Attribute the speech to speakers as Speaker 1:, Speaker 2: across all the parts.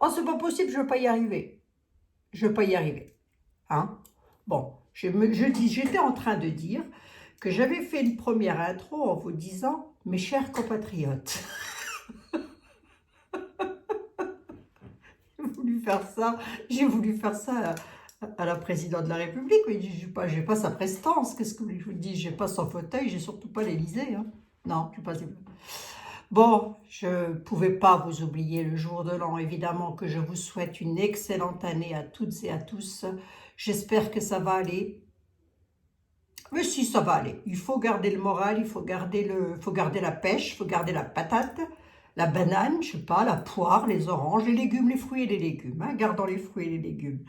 Speaker 1: Oh, c'est pas possible, je ne vais pas y arriver. Je ne vais pas y arriver. Hein? Bon, j'étais en train de dire que j'avais fait une première intro en vous disant, mes chers compatriotes, j'ai voulu faire ça à la présidente de la République, mais j'ai pas sa prestance, qu'est-ce que je vous dis, j'ai pas son fauteuil, j'ai surtout pas l'Élysée, hein. Non, je sais pas. Bon, je ne pouvais pas vous oublier le jour de l'an, évidemment que je vous souhaite une excellente année à toutes et à tous. J'espère que ça va aller. Mais si, ça va aller. Il faut garder le moral, faut garder la pêche, il faut garder la patate, la banane, je sais pas, la poire, les oranges, les légumes, les fruits et les légumes. Hein, gardons les fruits et les légumes.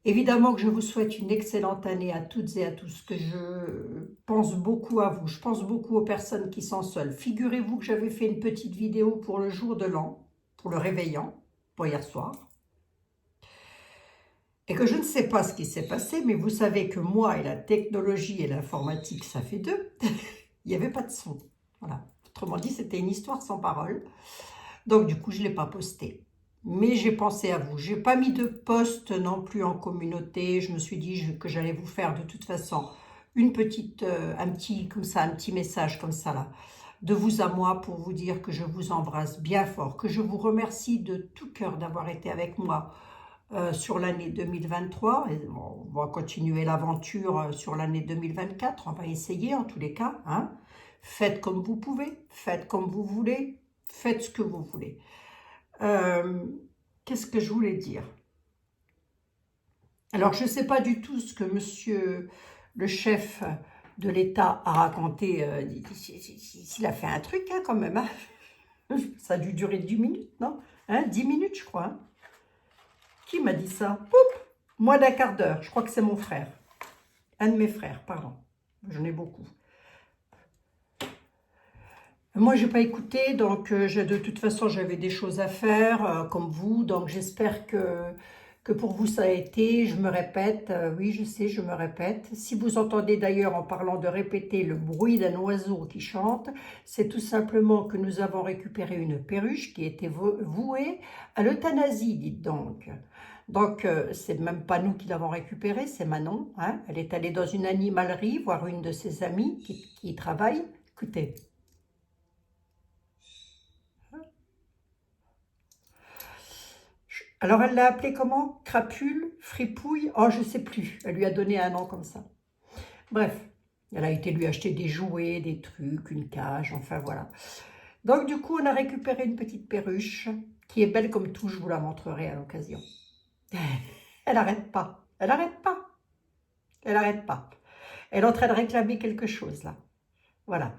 Speaker 1: Évidemment que je vous souhaite une excellente année à toutes et à tous, que je pense beaucoup à vous, je pense beaucoup aux personnes qui sont seules. Figurez-vous que j'avais fait une petite vidéo pour le jour de l'an, pour le réveillon, pour hier soir, et que je ne sais pas ce qui s'est passé, mais vous savez que moi et la technologie et l'informatique, ça fait deux, il n'y avait pas de son. Voilà. Autrement dit, c'était une histoire sans parole. Donc du coup, je ne l'ai pas posté. Mais j'ai pensé à vous. Je n'ai pas mis de post non plus en communauté. Je me suis dit que j'allais vous faire de toute façon une petite, un petit message comme ça là, de vous à moi pour vous dire que je vous embrasse bien fort, que je vous remercie de tout cœur d'avoir été avec moi sur l'année 2023. Et on va continuer l'aventure sur l'année 2024. On va essayer en tous les cas. Hein. Faites comme vous pouvez, faites comme vous voulez, faites ce que vous voulez. Qu'est-ce que je voulais dire? Alors, je ne sais pas du tout ce que monsieur le chef de l'État a raconté, s'il a fait un truc hein, quand même. Hein. Ça a dû durer 10 minutes, non hein, 10 minutes, je crois. Hein. Qui m'a dit ça? Poup, moins d'un quart d'heure, je crois que c'est mon frère. Un de mes frères, pardon. J'en ai beaucoup. Moi, je n'ai pas écouté, donc de toute façon, j'avais des choses à faire, comme vous, donc j'espère que pour vous, ça a été. Je me répète, oui, je sais, je me répète. Si vous entendez d'ailleurs, en parlant de répéter, le bruit d'un oiseau qui chante, c'est tout simplement que nous avons récupéré une perruche qui était vouée à l'euthanasie, dites donc. Donc, c'est même pas nous qui l'avons récupérée, c'est Manon. Hein. Elle est allée dans une animalerie voir une de ses amies qui y travaille. Écoutez. Alors, elle l'a appelé comment? Crapule, fripouille, oh, je sais plus. Elle lui a donné un nom comme ça. Bref, elle a été lui acheter des jouets, des trucs, une cage, enfin voilà. Donc, du coup, on a récupéré une petite perruche qui est belle comme tout, je vous la montrerai à l'occasion. Elle n'arrête pas, elle n'arrête pas, elle n'arrête pas. Elle est en train de réclamer quelque chose, là. Voilà.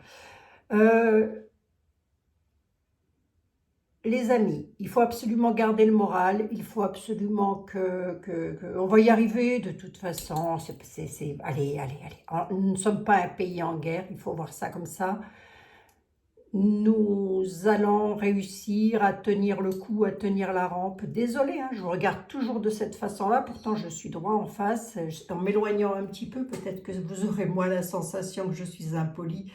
Speaker 1: Les amis, il faut absolument garder le moral, il faut absolument on va y arriver de toute façon, allez, nous ne sommes pas un pays en guerre, il faut voir ça comme ça. Nous allons réussir à tenir le coup, à tenir la rampe. Désolée, hein, je vous regarde toujours de cette façon-là, pourtant je suis droit en face. En m'éloignant un petit peu, peut-être que vous aurez moins la sensation que je suis impolie.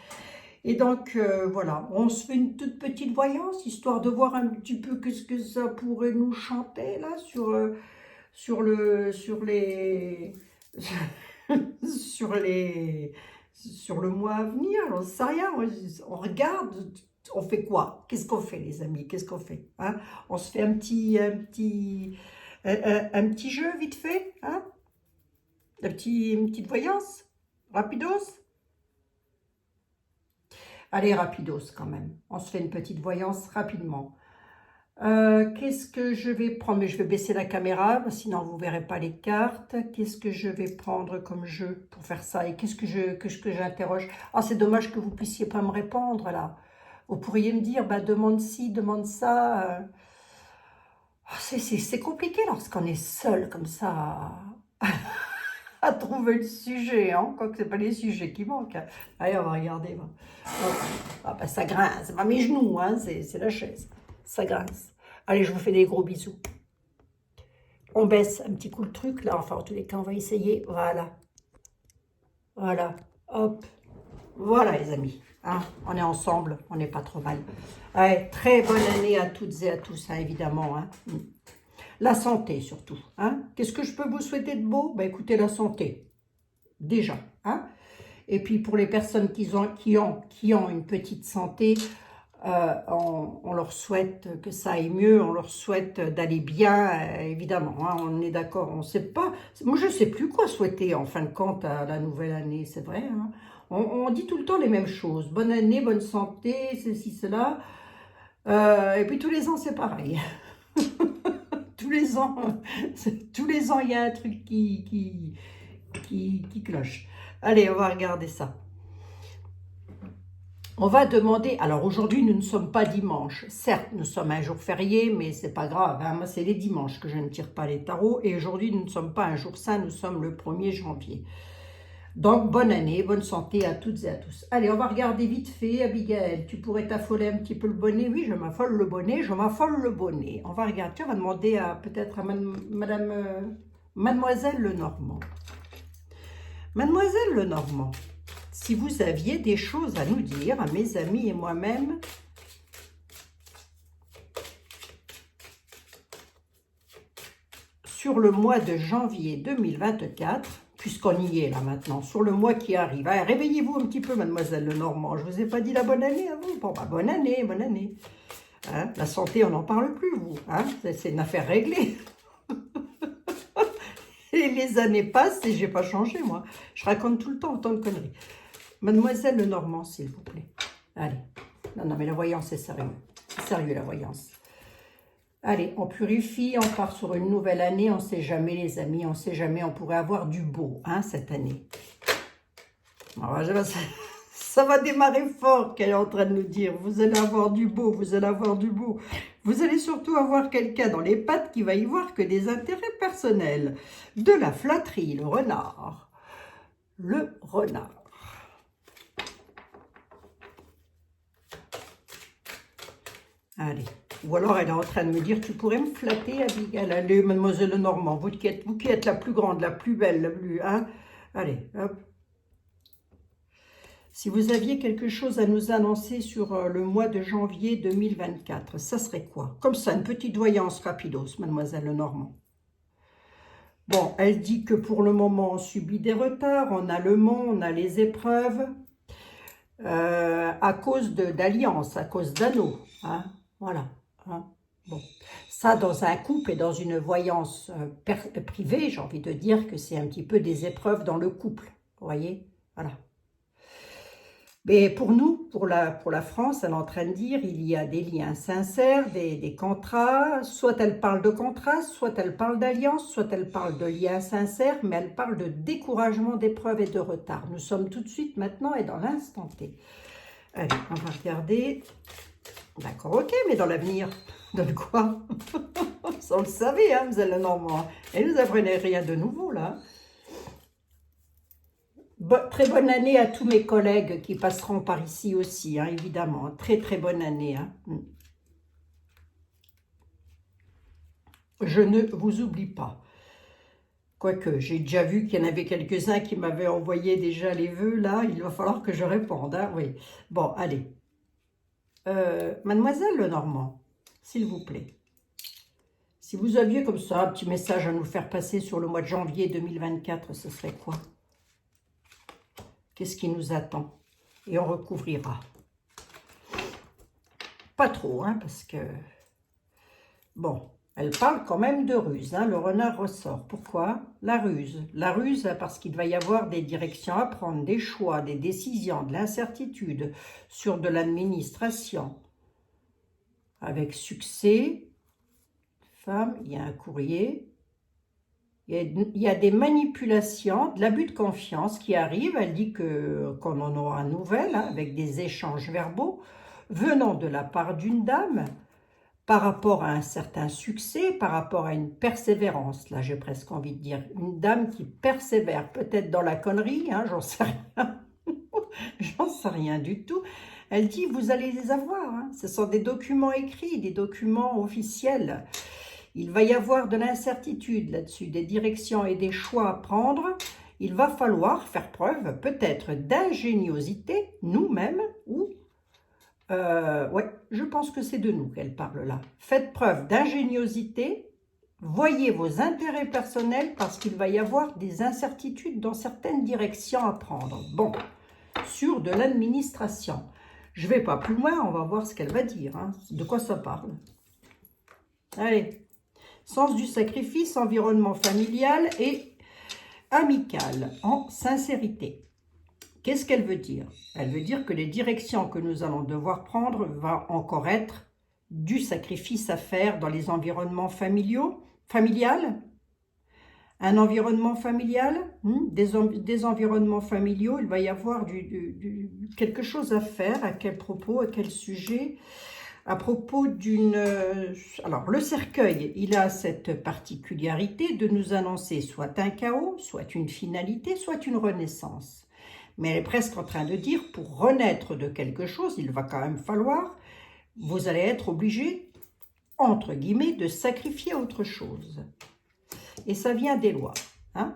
Speaker 1: Et donc, voilà, on se fait une toute petite voyance, histoire de voir un petit peu qu'est-ce que ça pourrait nous chanter, là, sur les, sur le mois à venir, on ne sait rien, on regarde, on fait quoi? Qu'est-ce qu'on fait, les amis? Qu'est-ce qu'on fait? Hein? On se fait un petit jeu, vite fait, hein? Une petite voyance, rapidos? Allez, rapidos quand même. On se fait une petite voyance rapidement. Qu'est-ce que je vais prendre? Mais je vais baisser la caméra, sinon vous ne verrez pas les cartes. Qu'est-ce que je vais prendre comme jeu pour faire ça? Et qu'est-ce que j'interroge? Oh, c'est dommage que vous ne puissiez pas me répondre, là. Vous pourriez me dire, bah, demande ci, demande ça. Oh, c'est compliqué lorsqu'on est seul comme ça à trouver le sujet, hein, quoique ce n'est pas les sujets qui manquent. Hein. Allez, on va regarder. Ah, bah, ça grince, c'est pas mes genoux, hein, c'est la chaise. Ça grince. Allez, je vous fais des gros bisous. On baisse un petit coup le truc, là, enfin, en tous les cas, on va essayer. Voilà. Voilà. Hop. Voilà les amis, hein, on est ensemble, on n'est pas trop mal. Ouais, très bonne année à toutes et à tous, hein, évidemment. Hein. La santé surtout. Hein. Qu'est-ce que je peux vous souhaiter de beau? Ben, écoutez, la santé, déjà. Hein. Et puis pour les personnes qui ont une petite santé, on leur souhaite que ça aille mieux, on leur souhaite d'aller bien, évidemment, hein, on est d'accord, on ne sait pas, moi je ne sais plus quoi souhaiter en fin de compte à la nouvelle année, c'est vrai, hein. On dit tout le temps les mêmes choses, bonne année, bonne santé, ceci, cela, et puis tous les ans c'est pareil, tous les ans, tous les ans il y a un truc qui cloche. Allez, on va regarder ça. On va demander, alors aujourd'hui nous ne sommes pas dimanche, certes nous sommes un jour férié, mais c'est pas grave, hein, moi c'est les dimanches que je ne tire pas les tarots, et aujourd'hui nous ne sommes pas un jour saint, nous sommes le 1er janvier. Donc bonne année, bonne santé à toutes et à tous. Allez, on va regarder vite fait, Abigail, tu pourrais t'affoler un petit peu le bonnet? Oui, je m'affole le bonnet, je m'affole le bonnet. On va regarder, on va demander peut-être à Mademoiselle Lenormand. Mademoiselle Lenormand, si vous aviez des choses à nous dire, à mes amis et moi-même, sur le mois de janvier 2024, puisqu'on y est là maintenant, sur le mois qui arrive. Allez, réveillez-vous un petit peu, Mademoiselle Lenormand. Je ne vous ai pas dit la bonne année à vous. Bon, bah, bonne année, bonne année. Hein, la santé, on n'en parle plus, vous. Hein, c'est une affaire réglée. Et les années passent et je n'ai pas changé, moi. Je raconte tout le temps autant de conneries. Mademoiselle Lenormand, s'il vous plaît. Allez. Non, non, mais la voyance, c'est sérieux. C'est sérieux, la voyance. Allez, on purifie, on part sur une nouvelle année. On ne sait jamais, les amis, on ne sait jamais. On pourrait avoir du beau, hein, cette année. Alors, ça va démarrer fort, qu'elle est en train de nous dire. Vous allez avoir du beau, vous allez avoir du beau. Vous allez surtout avoir quelqu'un dans les pattes qui va y voir que des intérêts personnels. De la flatterie, le renard. Le renard. Allez. Ou alors elle est en train de me dire, tu pourrais me flatter, Abigail? Allez, Mademoiselle Lenormand, vous qui êtes la plus grande, la plus belle, la plus... Hein. Allez, hop. Si vous aviez quelque chose à nous annoncer sur le mois de janvier 2024, ça serait quoi? Comme ça, une petite voyance rapidos, Mademoiselle Lenormand. Bon, elle dit que pour le moment, on subit des retards, on a le mont, on a les épreuves, à cause d'alliances, à cause d'anneaux, hein, voilà. Hein. Bon, ça dans un couple et dans une voyance privée, j'ai envie de dire que c'est un petit peu des épreuves dans le couple, vous voyez, voilà. Mais pour nous, pour la France, elle est en train de dire il y a des liens sincères, des contrats, soit elle parle de contrats, soit elle parle d'alliance, soit elle parle de liens sincères, mais elle parle de découragement, d'épreuves et de retard. Nous sommes tout de suite maintenant et dans l'instant T. Allez, on va regarder. D'accord, ok, mais dans l'avenir, donne quoi? Ça, on le savait, hein, vous allez Normand. Et nous apprenez rien de nouveau, là. Très bonne année à tous mes collègues qui passeront par ici aussi, hein, évidemment. Très, très bonne année. Hein. Je ne vous oublie pas. Quoique, j'ai déjà vu qu'il y en avait quelques-uns qui m'avaient envoyé déjà les vœux, là. Il va falloir que je réponde, hein, oui. Bon, allez. Mademoiselle Lenormand, s'il vous plaît. Si vous aviez comme ça un petit message à nous faire passer sur le mois de janvier 2024, ce serait quoi? Qu'est-ce qui nous attend? Et on recouvrira. Pas trop, hein, parce que... Bon, elle parle quand même de ruse, hein, le renard ressort. Pourquoi? La ruse. La ruse, parce qu'il va y avoir des directions à prendre, des choix, des décisions, de l'incertitude sur de l'administration. Avec succès, femme, il y a un courrier... Il y a des manipulations, de l'abus de confiance qui arrivent. Elle dit qu'on en aura une nouvelle, hein, avec des échanges verbaux venant de la part d'une dame par rapport à un certain succès, par rapport à une persévérance. Là, j'ai presque envie de dire une dame qui persévère, peut-être dans la connerie, hein, j'en sais rien. J'en sais rien du tout. Elle dit, vous allez les avoir. Hein. Ce sont des documents écrits, des documents officiels. Il va y avoir de l'incertitude là-dessus, des directions et des choix à prendre. il va falloir faire preuve peut-être d'ingéniosité, nous-mêmes, ou... ouais, je pense que c'est de nous qu'elle parle là. Faites preuve d'ingéniosité, voyez vos intérêts personnels parce qu'il va y avoir des incertitudes dans certaines directions à prendre. Bon, sur de l'administration. Je ne vais pas plus loin, on va voir ce qu'elle va dire, hein, de quoi ça parle. Allez, sens du sacrifice, environnement familial et amical, en sincérité. Qu'est-ce qu'elle veut dire? Elle veut dire que les directions que nous allons devoir prendre vont encore être du sacrifice à faire dans les environnements familial, un environnement familial, des environnements familiaux, il va y avoir quelque chose à faire, à quel propos, à quel sujet, à propos d'une... Alors, le cercueil, il a cette particularité de nous annoncer soit un chaos, soit une finalité, soit une renaissance. Mais elle est presque en train de dire, pour renaître de quelque chose, il va quand même falloir, vous allez être obligé, entre guillemets, de sacrifier autre chose. Et ça vient des lois, hein?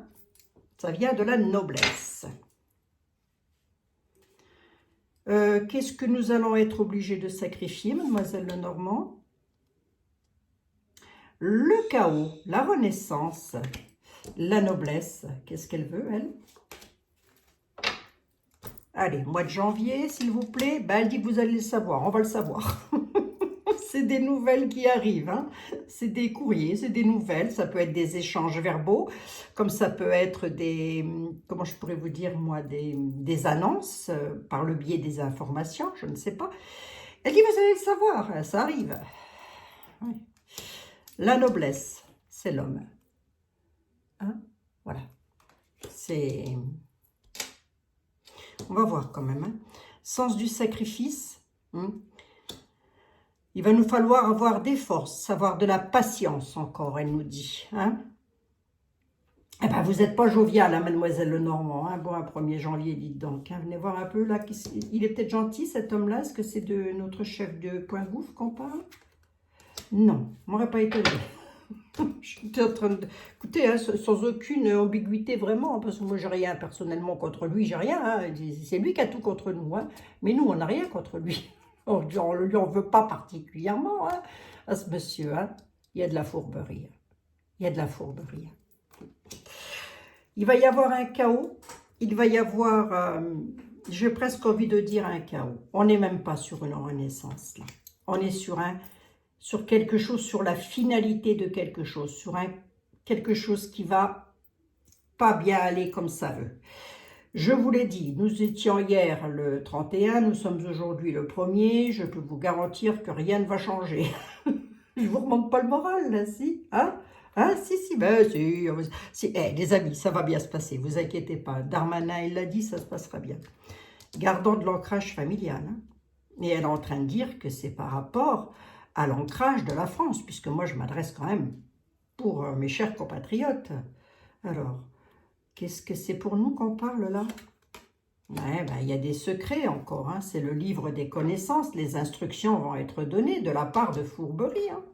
Speaker 1: Ça vient de la noblesse. Qu'est-ce que nous allons être obligés de sacrifier, mademoiselle Lenormand? Le chaos, la renaissance, la noblesse. Qu'est-ce qu'elle veut, elle? Allez, mois de janvier, s'il vous plaît. Ben, elle dit que vous allez le savoir, on va le savoir. C'est des nouvelles qui arrivent, hein. C'est des courriers, c'est des nouvelles, ça peut être des échanges verbaux, comme ça peut être des, comment je pourrais vous dire moi, des annonces par le biais des informations, je ne sais pas. Elle dit, vous allez le savoir, ça arrive. Oui. La noblesse, c'est l'homme. Hein? Voilà. C'est... On va voir quand même. Hein. Sens du sacrifice. Il va nous falloir avoir des forces, avoir de la patience encore, elle nous dit. Hein. Eh ben, vous n'êtes pas jovial, hein, mademoiselle Lenormand. Hein. Bon, un 1er janvier, dites donc. Hein. Venez voir un peu, là. Il est peut-être gentil, cet homme-là. Est-ce que c'est de notre chef de Point Gouffre qu'on parle? Non, je m'aurais pas étonné. Je suis en train de... Écoutez, hein, sans aucune ambiguïté vraiment, parce que moi, j'ai rien personnellement contre lui, j'ai rien. Hein. C'est lui qui a tout contre nous. Hein. Mais nous, on n'a rien contre lui. On ne lui en veut pas particulièrement, hein, à ce monsieur. Hein. Il y a de la fourberie. Il y a de la fourberie. Il va y avoir un chaos. Il va y avoir, j'ai presque envie de dire un chaos. On n'est même pas sur une renaissance, là. On est sur quelque chose, sur la finalité de quelque chose, sur quelque chose qui va pas bien aller comme ça veut. Je vous l'ai dit, nous étions hier le 31, nous sommes aujourd'hui le 1er, je peux vous garantir que rien ne va changer. Je vous remonte pas le moral, là, si, hein? Hein, si, ben, si. Eh, les amis, ça va bien se passer, vous inquiétez pas. Darmanin, il l'a dit, ça se passera bien. Gardons de l'ancrage familial. Hein? Et elle est en train de dire que c'est par rapport à l'ancrage de la France, puisque moi, je m'adresse quand même pour mes chers compatriotes. Alors, qu'est-ce que c'est pour nous qu'on parle là? Ouais, ben, y a des secrets encore. Hein? C'est le livre des connaissances. Les instructions vont être données de la part de Fourberie. Hein?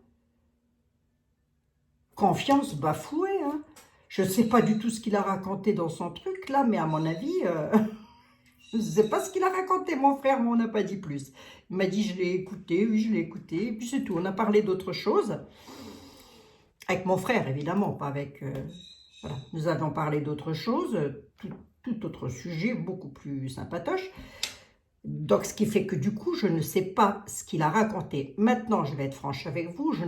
Speaker 1: Confiance bafouée. Hein? Je ne sais pas du tout ce qu'il a raconté dans son truc là, mais à mon avis, je ne sais pas ce qu'il a raconté, mon frère, mais on n'a pas dit plus. Il m'a dit, je l'ai écouté, oui, je l'ai écouté, et puis c'est tout. On a parlé d'autre chose. Avec mon frère, évidemment, pas avec... voilà. Nous avons parlé d'autre chose, tout autre sujet, beaucoup plus sympatoche. Donc, ce qui fait que du coup, je ne sais pas ce qu'il a raconté. Maintenant, je vais être franche avec vous, je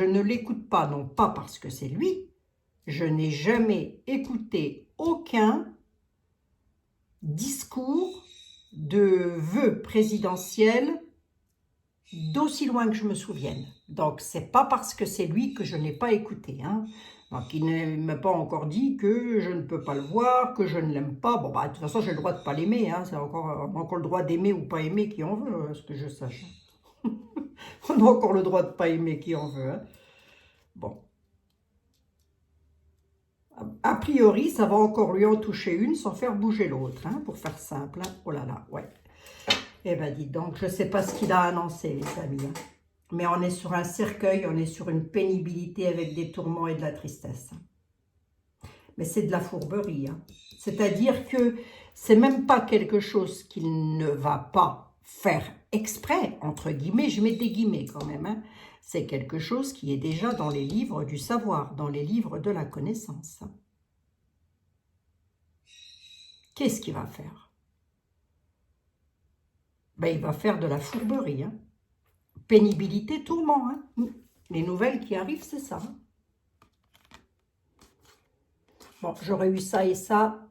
Speaker 1: ne l'écoute pas, non pas parce que c'est lui. Je n'ai jamais écouté aucun discours de vœux présidentiels d'aussi loin que je me souvienne. Donc, c'est pas parce que c'est lui que je n'ai pas écouté. Hein. Donc, il ne m'a pas encore dit que je ne peux pas le voir, que je ne l'aime pas. Bon, bah, de toute façon, j'ai le droit de ne pas l'aimer. Hein. C'est encore le droit d'aimer ou pas aimer qui en veut, à ce que je sache. On a encore le droit de ne pas aimer qui en veut. Hein. Bon. A priori, ça va encore lui en toucher une sans faire bouger l'autre, hein, pour faire simple. Hein. Oh là là, ouais. Eh bien, dites donc, je ne sais pas ce qu'il a annoncé, les amis. Hein. Mais on est sur un cercueil, on est sur une pénibilité avec des tourments et de la tristesse. Mais c'est de la fourberie. Hein. C'est-à-dire que c'est même pas quelque chose qu'il ne va pas faire exprès, entre guillemets, je mets des guillemets quand même. Hein. C'est quelque chose qui est déjà dans les livres du savoir, dans les livres de la connaissance. Qu'est-ce qu'il va faire? Ben, il va faire de la fourberie. Hein. Pénibilité, tourment. Hein. Les nouvelles qui arrivent, c'est ça. Hein. Bon, j'aurais eu ça et ça.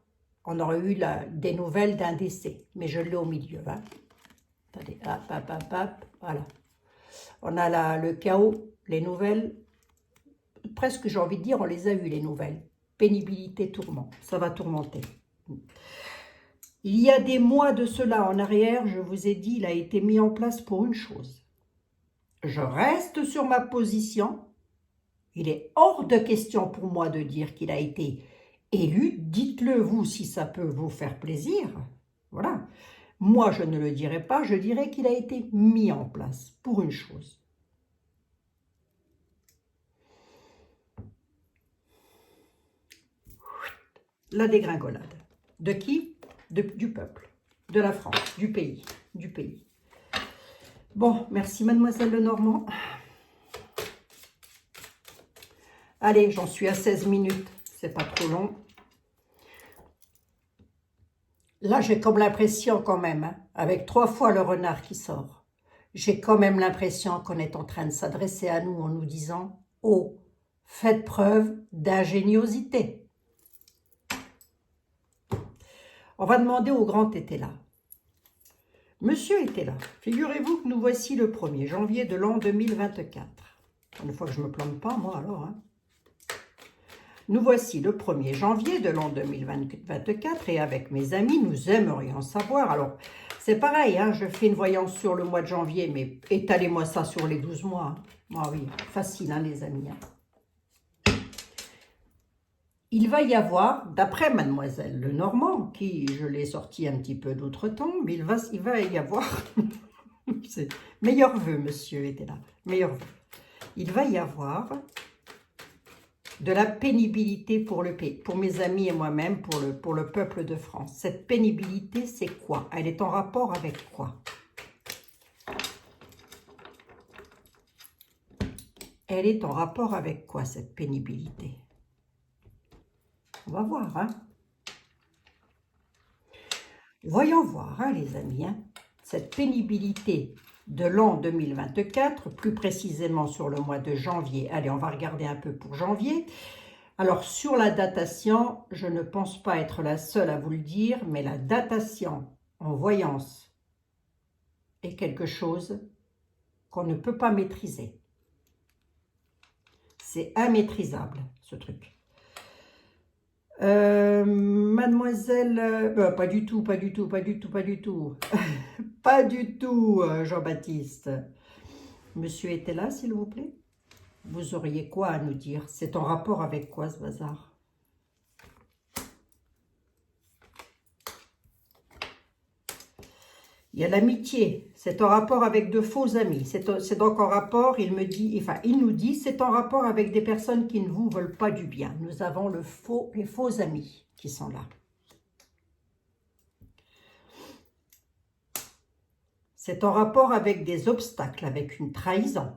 Speaker 1: On aurait eu des nouvelles d'un décès. Mais je l'ai au milieu. Hein. Attendez, hop, hop, hop, hop. Voilà. On a le chaos, les nouvelles. Presque, j'ai envie de dire, on les a eues, les nouvelles. Pénibilité, tourment. Ça va tourmenter. Il y a des mois de cela en arrière, je vous ai dit, il a été mis en place pour une chose. Je reste sur ma position. Il est hors de question pour moi de dire qu'il a été élu. Dites-le vous si ça peut vous faire plaisir. Voilà. Moi, je ne le dirai pas. Je dirais qu'il a été mis en place pour une chose. La dégringolade. De qui? Du peuple, de la France, du pays. Bon, merci Mademoiselle Lenormand. Allez, j'en suis à 16 minutes, c'est pas trop long. Là, j'ai comme l'impression quand même, hein, avec 3 fois le renard qui sort, j'ai quand même l'impression qu'on est en train de s'adresser à nous en nous disant « Oh, faites preuve d'ingéniosité ». On va demander au grand était là. Monsieur était là. Figurez-vous que nous voici le 1er janvier de l'an 2024. Une fois que je ne me plante pas, moi alors. Hein. Nous voici le 1er janvier de l'an 2024 et avec mes amis, nous aimerions savoir. Alors, c'est pareil, hein, je fais une voyance sur le mois de janvier, mais étalez-moi ça sur les 12 mois. Hein. Ah oui, facile, hein, les amis. Hein. Il va y avoir, d'après Mademoiselle Lenormand, qui je l'ai sorti un petit peu d'outre-tombe, il va y avoir, meilleur vœu, monsieur était là, meilleur vœu. Il va y avoir de la pénibilité pour le pays, pour mes amis et moi-même, pour le peuple de France. Cette pénibilité, c'est quoi? Elle est en rapport avec quoi? Elle est en rapport avec quoi, cette pénibilité? On va voir, hein. Voyons voir, hein, les amis, hein, cette pénibilité de l'an 2024, plus précisément sur le mois de janvier. Allez, on va regarder un peu pour janvier. Alors, sur la datation, je ne pense pas être la seule à vous le dire, mais la datation en voyance est quelque chose qu'on ne peut pas maîtriser. C'est immaîtrisable, ce truc. Mademoiselle, pas du tout, pas du tout, Jean-Baptiste. Monsieur était là, s'il vous plaît? Vous auriez quoi à nous dire? C'est en rapport avec quoi, ce bazar? Il y a l'amitié, c'est en rapport avec de faux amis. C'est donc en rapport, il nous dit, c'est en rapport avec des personnes qui ne vous veulent pas du bien. Nous avons les faux amis qui sont là. C'est en rapport avec des obstacles, avec une trahison.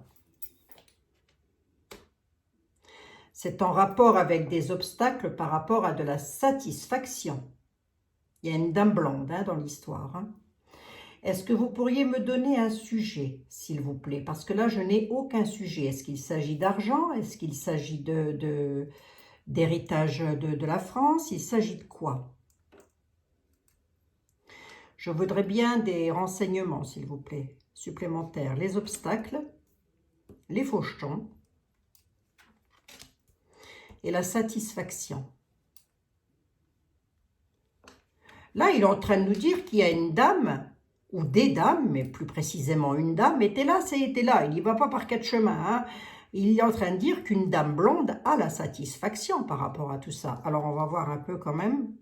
Speaker 1: C'est en rapport avec des obstacles par rapport à de la satisfaction. Il y a une dame blonde hein, dans l'histoire. Hein. Est-ce que vous pourriez me donner un sujet, s'il vous plaît? Parce que là, je n'ai aucun sujet. Est-ce qu'il s'agit d'argent? Est-ce qu'il s'agit d'héritage de la France? Il s'agit de quoi? Je voudrais bien des renseignements, s'il vous plaît, supplémentaires. Les obstacles, les fauchetons et la satisfaction. Là, il est en train de nous dire qu'il y a une dame... ou des dames, mais plus précisément une dame, était là, c'était là. Il n'y va pas par 4 chemins. Hein. Il est en train de dire qu'une dame blonde a la satisfaction par rapport à tout ça. Alors, on va voir un peu quand même.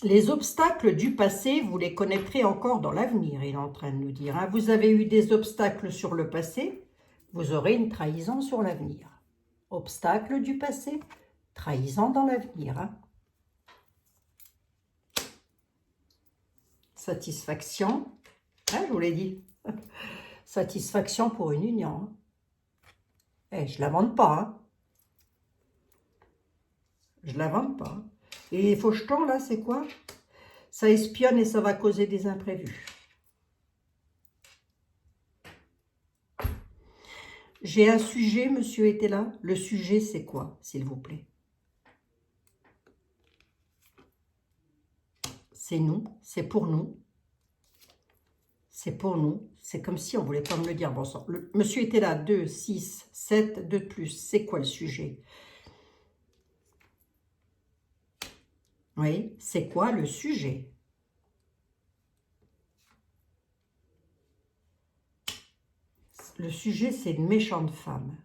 Speaker 1: Les obstacles du passé, vous les connaîtrez encore dans l'avenir, il est en train de nous dire. Hein. Vous avez eu des obstacles sur le passé, vous aurez une trahison sur l'avenir. Obstacles du passé, Trahison dans l'avenir. Hein. Satisfaction. Hein, je vous l'ai dit. Satisfaction pour une union. Hein. Eh, je ne l'invente pas. Hein. Je ne l'invente pas. Et les faux jetons, là, c'est quoi? Ça espionne et ça va causer des imprévus. J'ai un sujet, monsieur était là. Le sujet, c'est quoi, s'il vous plaît? C'est nous, c'est pour nous. C'est pour nous. C'est comme si on ne voulait pas me le dire. Bon sang. Monsieur était là, 2, 6, 7, 2 de plus. C'est quoi le sujet? Oui, c'est quoi le sujet? Le sujet, c'est une méchante femme.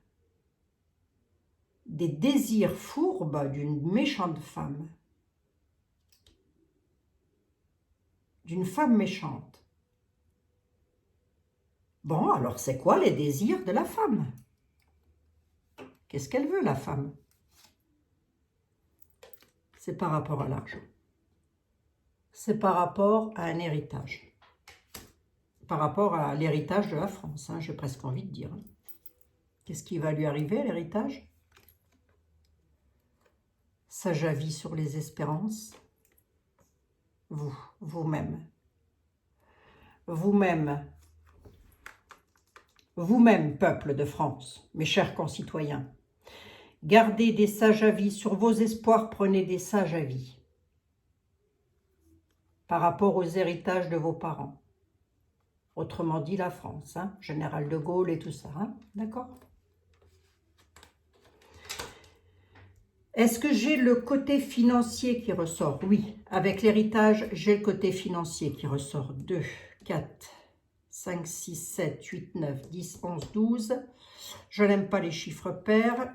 Speaker 1: Des désirs fourbes d'une méchante femme. D'une femme méchante. Bon, alors c'est quoi les désirs de la femme? Qu'est-ce qu'elle veut, la femme? C'est par rapport à l'argent. C'est par rapport à un héritage. Par rapport à l'héritage de la France, hein, j'ai presque envie de dire. Qu'est-ce qui va lui arriver à l'héritage? Sage avis sur les espérances. Vous-même. Vous-même. Vous-même, peuple de France, mes chers concitoyens. Gardez des sages avis sur vos espoirs, prenez des sages avis par rapport aux héritages de vos parents. Autrement dit, la France, hein, Général de Gaulle et tout ça, hein, d'accord? Est-ce que j'ai le côté financier qui ressort? Oui, avec l'héritage, j'ai le côté financier qui ressort. 2, 4, 5, 6, 7, 8, 9, 10, 11, 12. Je n'aime pas les chiffres pairs.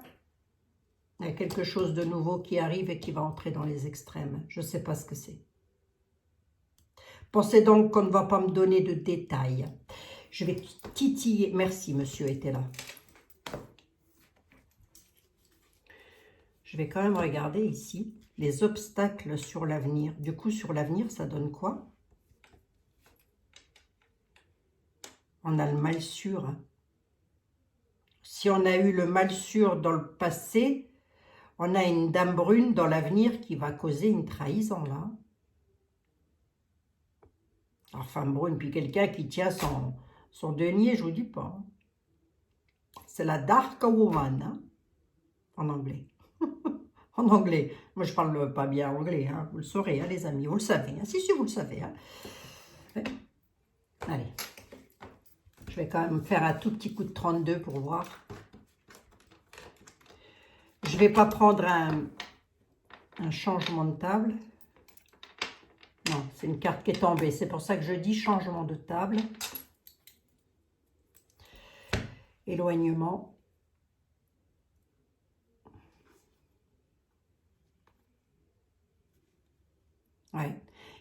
Speaker 1: Il y a quelque chose de nouveau qui arrive et qui va entrer dans les extrêmes. Je ne sais pas ce que c'est. Pensez donc qu'on ne va pas me donner de détails. Je vais titiller. Merci, monsieur était là. Je vais quand même regarder ici les obstacles sur l'avenir. Du coup, sur l'avenir, ça donne quoi? On a le mal sûr. Si on a eu le mal sûr dans le passé, on a une dame brune dans l'avenir qui va causer une trahison, là. Alors, femme brune, puis quelqu'un qui tient son denier, je vous dis pas. C'est la dark woman, hein, en anglais. En anglais. Moi, je parle pas bien anglais, hein. Vous le saurez, hein, les amis, vous le savez. Hein. Si, vous le savez. Hein. Allez. Je vais quand même faire un tout petit coup de 32 pour voir. Je ne vais pas prendre un changement de table. Non, c'est une carte qui est tombée. C'est pour ça que je dis changement de table. Éloignement. Ouais.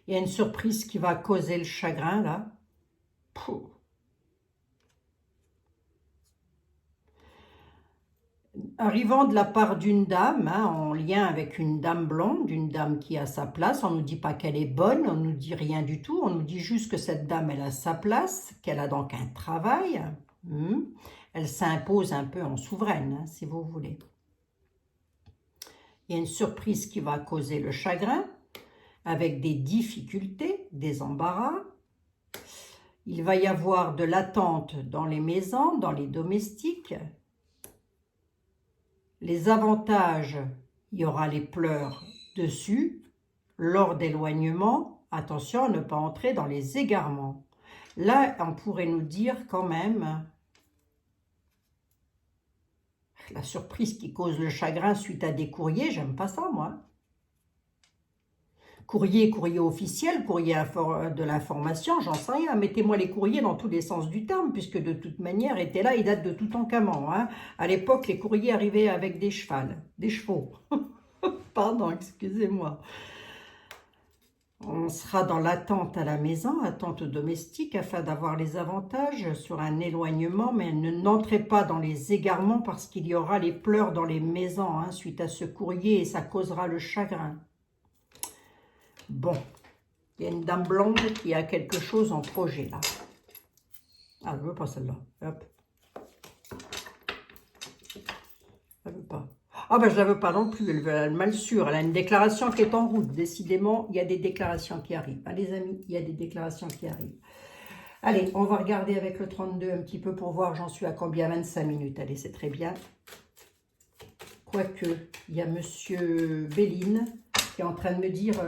Speaker 1: Il y a une surprise qui va causer le chagrin, là. Pouh. Arrivant de la part d'une dame, hein, en lien avec une dame blonde, une dame qui a sa place, on ne nous dit pas qu'elle est bonne, on ne nous dit rien du tout, on nous dit juste que cette dame, elle a sa place, qu'elle a donc un travail, elle s'impose un peu en souveraine, hein, si vous voulez. Il y a une surprise qui va causer le chagrin, avec des difficultés, des embarras. Il va y avoir de l'attente dans les maisons, dans les domestiques. Les avantages, il y aura les pleurs dessus. Lors d'éloignement, attention à ne pas entrer dans les égarements. Là, on pourrait nous dire quand même la surprise qui cause le chagrin suite à des courriers, j'aime pas ça, moi. Courrier officiel, courrier de l'information, j'en sais rien. Mettez-moi les courriers dans tous les sens du terme, puisque de toute manière, était là, il date de Toutankhamon. Hein. À l'époque, les courriers arrivaient avec des chevaux. Pardon, excusez-moi. On sera dans l'attente à la maison, attente domestique, afin d'avoir les avantages sur un éloignement, mais n'entrez pas dans les égarements parce qu'il y aura les pleurs dans les maisons hein, suite à ce courrier et ça causera le chagrin. Bon, il y a une dame blonde qui a quelque chose en projet là. Ah, je veux pas celle-là. Hop. Je veux pas. Ah ben je la veux pas non plus, elle a le mal sûr, elle a une déclaration qui est en route, décidément, il y a des déclarations qui arrivent. Ah, les amis, il y a des déclarations qui arrivent. Allez, on va regarder avec le 32 un petit peu pour voir, j'en suis à combien? 25 minutes, allez, c'est très bien. Quoique, il y a Monsieur Béline qui est en train de me dire,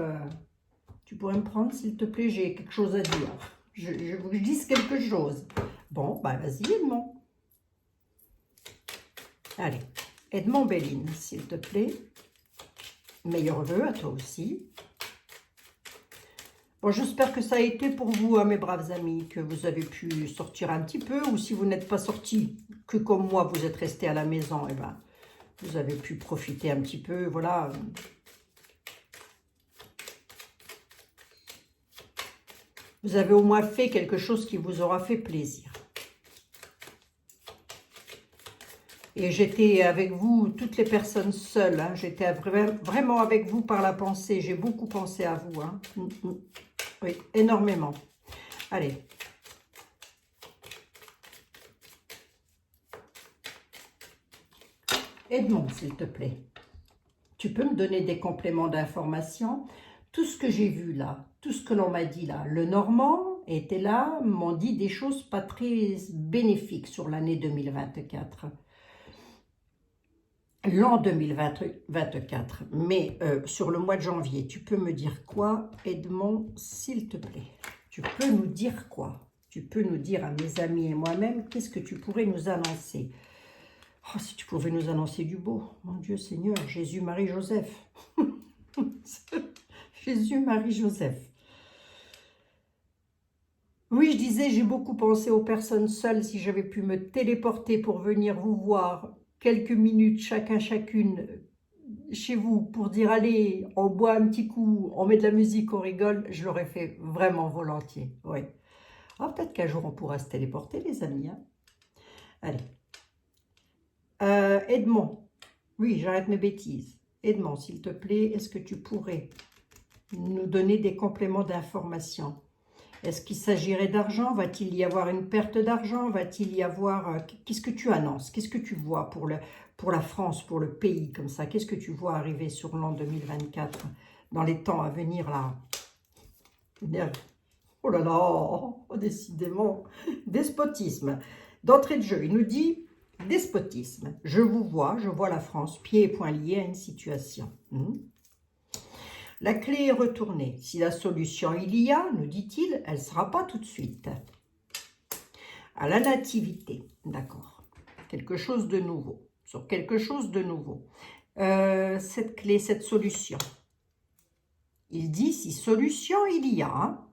Speaker 1: tu pourrais me prendre s'il te plaît, j'ai quelque chose à dire. Je vous dise quelque chose. Bon, bah vas-y Edmond. Allez. Edmond Béline, s'il te plaît. Meilleurs vœux à toi aussi. Bon, j'espère que ça a été pour vous, hein, mes braves amis, que vous avez pu sortir un petit peu, ou si vous n'êtes pas sortis, que comme moi, vous êtes restés à la maison, et ben, vous avez pu profiter un petit peu, voilà. Vous avez au moins fait quelque chose qui vous aura fait plaisir. Et j'étais avec vous, toutes les personnes seules. Hein, j'étais vraiment avec vous par la pensée. J'ai beaucoup pensé à vous. Hein. Oui, énormément. Allez. Edmond, s'il te plaît. Tu peux me donner des compléments d'information? Tout ce que j'ai vu là, tout ce que l'on m'a dit là, le Normand était là, m'ont dit des choses pas très bénéfiques sur l'année 2024. L'an 2024, mais sur le mois de janvier, tu peux me dire quoi, Edmond, s'il te plaît? Tu peux nous dire quoi? Tu peux nous dire à mes amis et moi-même, qu'est-ce que tu pourrais nous annoncer? Oh, si tu pouvais nous annoncer du beau, mon Dieu Seigneur, Jésus, Marie, Joseph. Jésus, Marie, Joseph. Oui, je disais, j'ai beaucoup pensé aux personnes seules, si j'avais pu me téléporter pour venir vous voir quelques minutes chacune chez vous pour dire allez, on boit un petit coup, on met de la musique, on rigole, je l'aurais fait vraiment volontiers. Oui. Ah, peut-être qu'un jour on pourra se téléporter, les amis. Hein. Allez. Edmond. Oui, j'arrête mes bêtises. Edmond, s'il te plaît, est-ce que tu pourrais nous donner des compléments d'information? Est-ce qu'il s'agirait d'argent? Va-t-il y avoir une perte d'argent? Va-t-il y avoir... Qu'est-ce que tu annonces? Qu'est-ce que tu vois pour la France, pour le pays comme ça? Qu'est-ce que tu vois arriver sur l'an 2024 dans les temps à venir là? Oh là là, oh, décidément, despotisme. D'entrée de jeu, il nous dit despotisme. Je vois la France, pieds et poings liés à une situation. La clé est retournée. Si la solution il y a, nous dit-il, elle ne sera pas tout de suite. À la nativité, d'accord. Quelque chose de nouveau. Sur quelque chose de nouveau. Cette clé, cette solution. Il dit si solution il y a. Hein.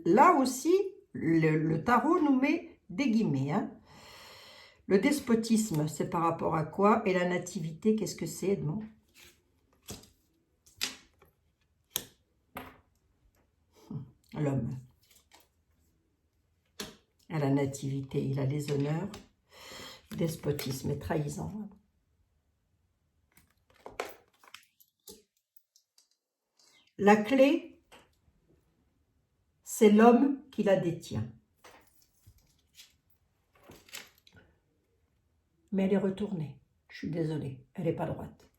Speaker 1: Là aussi, le tarot nous met des guillemets. Hein. Le despotisme, c'est par rapport à quoi? Et la nativité, qu'est-ce que c'est, Edmond? L'homme. À la nativité, il a les honneurs. Despotisme et trahison. La clé, c'est l'homme qui la détient. Mais elle est retournée. Je suis désolée, elle n'est pas droite.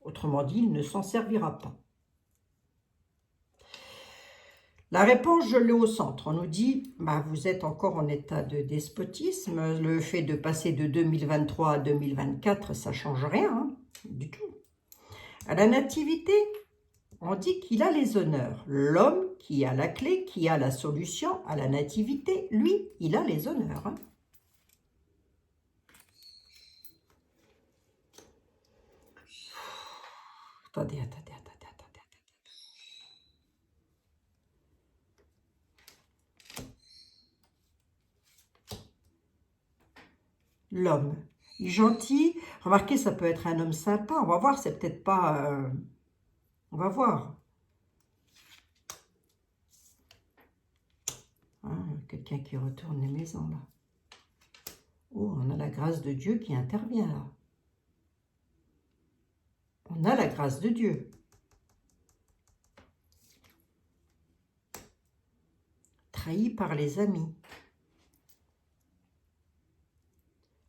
Speaker 1: Autrement dit, il ne s'en servira pas. La réponse, je l'ai au centre. On nous dit, bah, vous êtes encore en état de despotisme. Le fait de passer de 2023 à 2024, ça ne change rien, hein, du tout. À la nativité, on dit qu'il a les honneurs. L'homme qui a la clé, qui a la solution à la nativité, lui, il a les honneurs. Hein. Attendez. L'homme, il est gentil. Remarquez, ça peut être un homme sympa. On va voir, c'est peut-être pas... on va voir. quelqu'un qui retourne les maisons, là. Oh, on a la grâce de Dieu qui intervient, là. On a la grâce de Dieu. Trahi par les amis.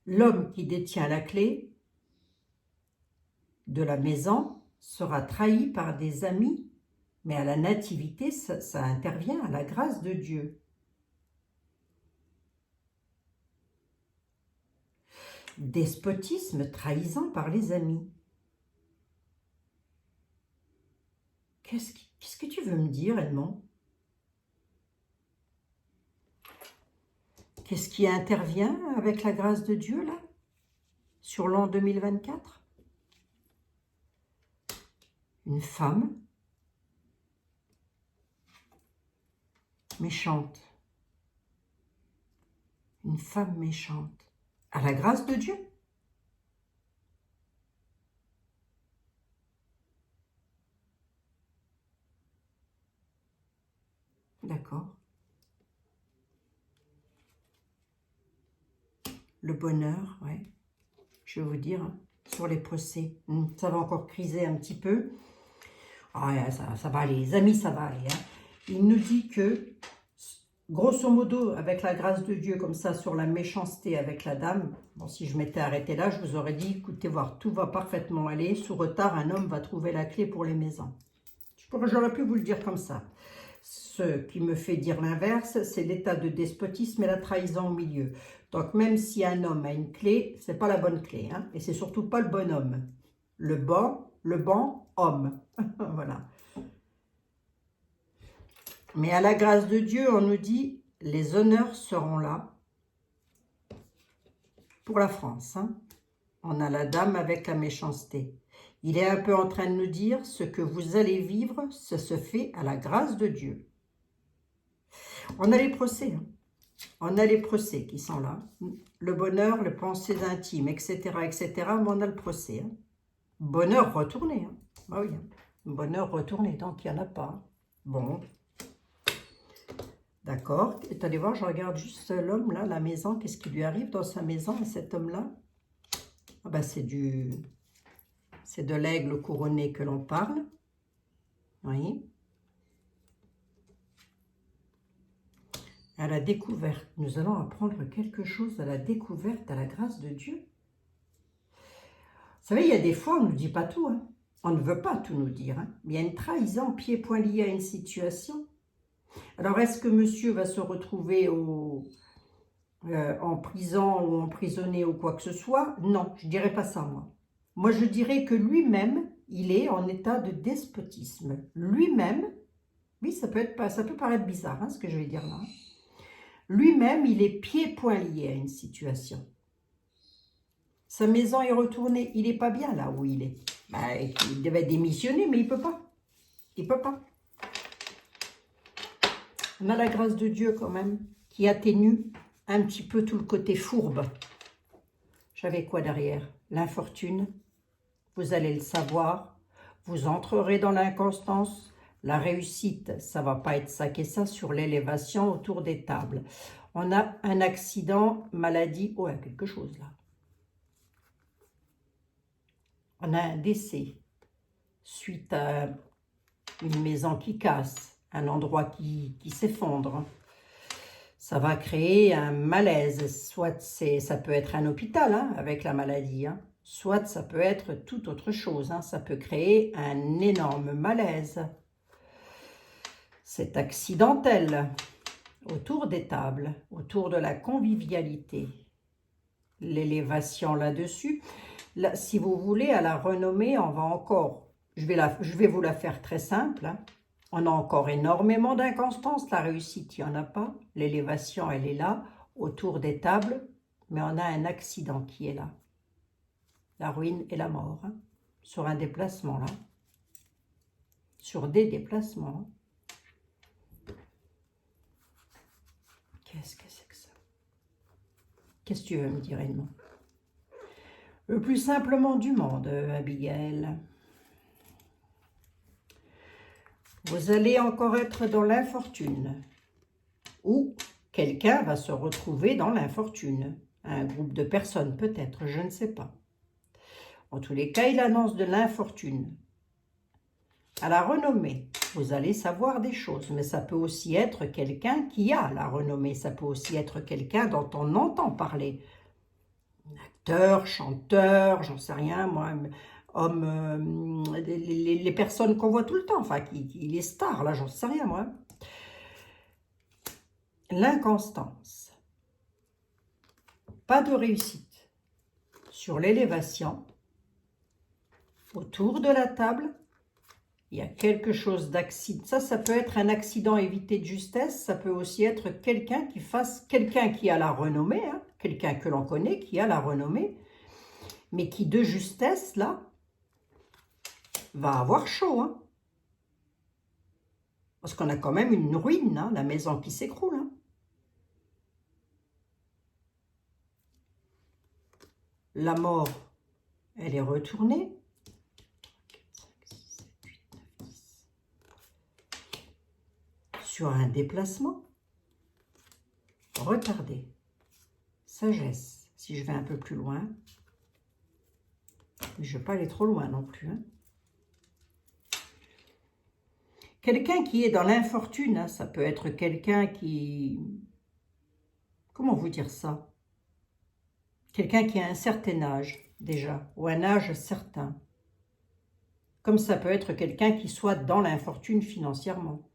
Speaker 1: L'homme qui détient la clé de la maison sera trahi par des amis, mais à la nativité, ça intervient à la grâce de Dieu. Despotisme, trahison par les amis. Qu'est-ce que tu veux me dire, Edmond? Qu'est-ce qui intervient avec la grâce de Dieu, là, sur l'an 2024? Une femme méchante. Une femme méchante. À la grâce de Dieu. D'accord. Le bonheur, ouais. Je vais vous dire, hein, sur les procès. Ça va encore criser un petit peu. Ah, ouais, ça va aller, les amis, ça va aller. Hein. Il nous dit que, grosso modo, avec la grâce de Dieu, comme ça, sur la méchanceté avec la dame, bon, si je m'étais arrêté là, je vous aurais dit, écoutez voir, tout va parfaitement aller. Sous retard, un homme va trouver la clé pour les maisons. J'aurais pu vous le dire comme ça. Ce qui me fait dire l'inverse, c'est l'état de despotisme et la trahison au milieu. Donc, même si un homme a une clé, c'est pas la bonne clé. Hein, et c'est surtout pas le bon homme. Le bon homme. Voilà. Mais à la grâce de Dieu, on nous dit, les honneurs seront là pour la France. Hein. On a la dame avec la méchanceté. Il est un peu en train de nous dire, ce que vous allez vivre, ça se fait à la grâce de Dieu. On a les procès. Hein. On a les procès qui sont là. Le bonheur, les pensées intimes, etc., etc. Mais on a le procès. Hein. Bonheur retourné. Hein. Ah oui, hein. Bonheur retourné, donc il n'y en a pas. Bon. D'accord. Allez voir, je regarde juste l'homme là, la maison. Qu'est-ce qui lui arrive dans sa maison à cet homme-là? Ah ben, c'est de l'aigle couronné que l'on parle. Oui. À la découverte. Nous allons apprendre quelque chose à la découverte, à la grâce de Dieu. Vous savez, il y a des fois, on ne nous dit pas tout. Hein. On ne veut pas tout nous dire. Hein. Il y a une trahison, pied point lié à une situation. Alors, est-ce que monsieur va se retrouver en prison ou emprisonné ou quoi que ce soit? Non, je ne dirais pas ça, moi. Moi, je dirais que lui-même, il est en état de despotisme. Lui-même, oui, ça peut paraître bizarre, hein, ce que je vais dire là. Lui-même, il est pied-point lié à une situation. Sa maison est retournée. Il n'est pas bien là où il est. Ben, il devait démissionner, mais il ne peut pas. Il ne peut pas. On a la grâce de Dieu quand même, qui atténue un petit peu tout le côté fourbe. J'avais quoi derrière? L'infortune. Vous allez le savoir. Vous entrerez dans l'inconstance. La réussite, ça ne va pas être ça et ça sur l'élévation autour des tables. On a un accident, maladie. Oh, il y a quelque chose là. On a un décès suite à une maison qui casse, un endroit qui s'effondre. Ça va créer un malaise. Soit ça peut être un hôpital hein, avec la maladie, hein. Soit ça peut être tout autre chose. Hein. Ça peut créer un énorme malaise. C'est accidentel. Autour des tables, autour de la convivialité. L'élévation là-dessus. Là, si vous voulez, à la renommée, on va encore, je vais vous la faire très simple. Hein. On a encore énormément d'inconstance. La réussite, il n'y en a pas. L'élévation, elle est là, autour des tables. Mais on a un accident qui est là. La ruine et la mort. Hein. Sur un déplacement, là. Sur des déplacements. Qu'est-ce que c'est que ça? Qu'est-ce que tu veux me dire, Edmond? Le plus simplement du monde, Abigail. Vous allez encore être dans l'infortune. Ou quelqu'un va se retrouver dans l'infortune. Un groupe de personnes peut-être, je ne sais pas. En tous les cas, il annonce de l'infortune. À la renommée, vous allez savoir des choses, mais ça peut aussi être quelqu'un qui a la renommée, ça peut aussi être quelqu'un dont on entend parler. Acteur, chanteur, j'en sais rien, moi, homme, les personnes qu'on voit tout le temps, enfin, les stars, là, j'en sais rien, moi. L'inconstance. Pas de réussite. Sur l'élévation, autour de la table, il y a quelque chose d'accident. Ça peut être un accident évité de justesse. Ça peut aussi être quelqu'un qui a la renommée, hein, quelqu'un que l'on connaît, qui a la renommée, mais qui de justesse, là, va avoir chaud. Hein. Parce qu'on a quand même une ruine, hein, la maison qui s'écroule. Hein. La mort, elle est retournée. Sur un déplacement, retardé, sagesse, si je vais un peu plus loin, mais je ne vais pas aller trop loin non plus. Hein. Quelqu'un qui est dans l'infortune, hein, ça peut être quelqu'un qui... Comment vous dire ça? Quelqu'un qui a un certain âge déjà, ou un âge certain. Comme ça peut être quelqu'un qui soit dans l'infortune financièrement.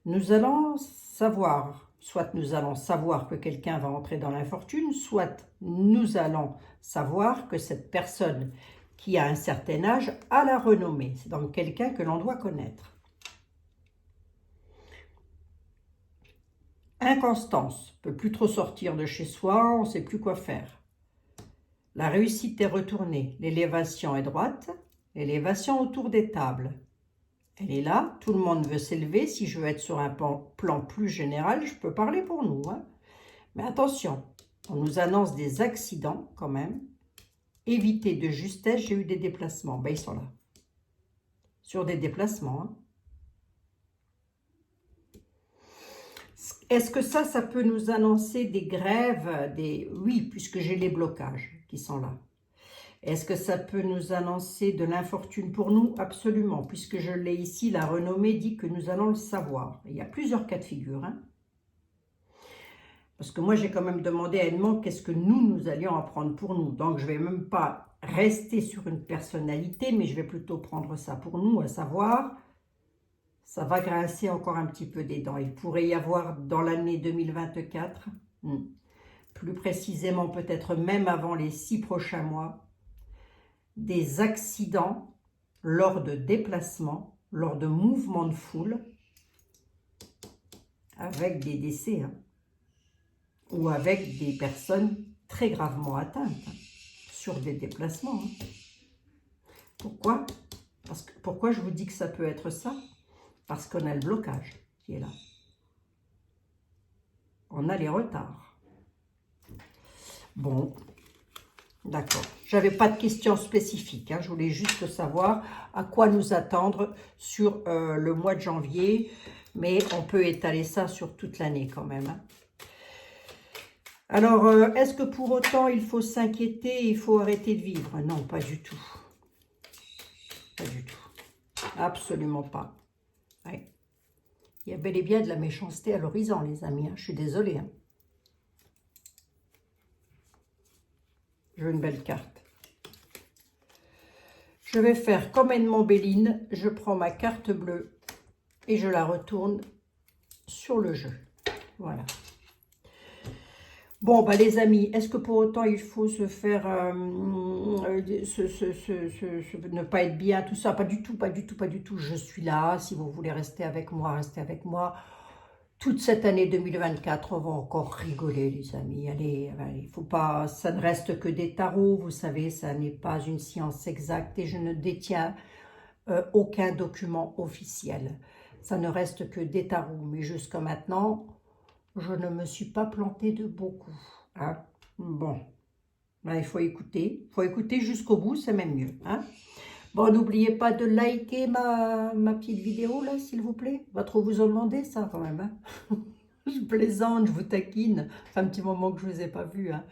Speaker 1: Nous allons savoir, soit nous allons savoir que quelqu'un va entrer dans l'infortune, soit nous allons savoir que cette personne qui a un certain âge a la renommée. C'est donc quelqu'un que l'on doit connaître. Inconstance, on ne peut plus trop sortir de chez soi, on ne sait plus quoi faire. La réussite est retournée, l'élévation est droite, l'élévation autour des tables. Elle est là, tout le monde veut s'élever. Si je veux être sur un plan plus général, je peux parler pour nous. Hein. Mais attention, on nous annonce des accidents quand même. Éviter de justesse, j'ai eu des déplacements. Ben, ils sont là. Sur des déplacements. Hein. Est-ce que ça peut nous annoncer des grèves, Oui, puisque j'ai les blocages qui sont là. Est-ce que ça peut nous annoncer de l'infortune pour nous? Absolument, puisque je l'ai ici, la renommée dit que nous allons le savoir. Il y a plusieurs cas de figure. Hein. Parce que moi, j'ai quand même demandé à Edmond qu'est-ce que nous allions apprendre pour nous. Donc, je ne vais même pas rester sur une personnalité, mais je vais plutôt prendre ça pour nous, à savoir, ça va grincer encore un petit peu des dents. Il pourrait y avoir dans l'année 2024, plus précisément peut-être même avant les 6 prochains mois, des accidents lors de déplacements, lors de mouvements de foule, avec des décès, hein, ou avec des personnes très gravement atteintes, hein, sur des déplacements. Hein. Pourquoi? Pourquoi je vous dis que ça peut être ça? Parce qu'on a le blocage qui est là. On a les retards. Bon, d'accord. Je n'avais pas de questions spécifiques. Hein. Je voulais juste savoir à quoi nous attendre sur le mois de janvier. Mais on peut étaler ça sur toute l'année quand même. Hein. Alors, est-ce que pour autant il faut s'inquiéter, il faut arrêter de vivre? Non, pas du tout. Pas du tout. Absolument pas. Ouais. Il y a bel et bien de la méchanceté à l'horizon, les amis. Hein. Je suis désolée. Hein. Je veux une belle carte. Je vais faire comme Edmond Béline. Je prends ma carte bleue et je la retourne sur le jeu. Voilà. Bon, bah les amis, est-ce que pour autant il faut se faire, ne pas être bien, tout ça? Pas du tout, pas du tout, pas du tout. Je suis là, si vous voulez rester avec moi, restez avec moi. Toute cette année 2024, on va encore rigoler, les amis. Allez, allez, faut pas, ça ne reste que des tarots, vous savez, ça n'est pas une science exacte et je ne détiens aucun document officiel. Ça ne reste que des tarots, mais jusqu'à maintenant, je ne me suis pas plantée de beaucoup. Hein. Bon, ben, il faut écouter jusqu'au bout, c'est même mieux. Hein. Bon, n'oubliez pas de liker ma petite vidéo, là, s'il vous plaît. Va trop vous en demander, ça, quand même. Hein. Je plaisante, je vous taquine. Ça fait un petit moment que je ne vous ai pas vu. Hein.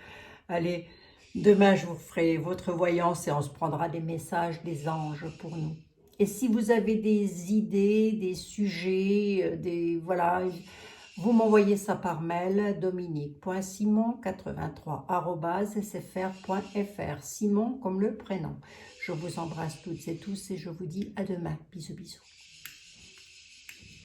Speaker 1: Allez, demain, je vous ferai votre voyance et on se prendra des messages des anges pour nous. Et si vous avez des idées, des sujets, voilà, vous m'envoyez ça par mail, dominique.simon83@sfr.fr. Simon comme le prénom. Je vous embrasse toutes et tous et je vous dis à demain. Bisous, bisous.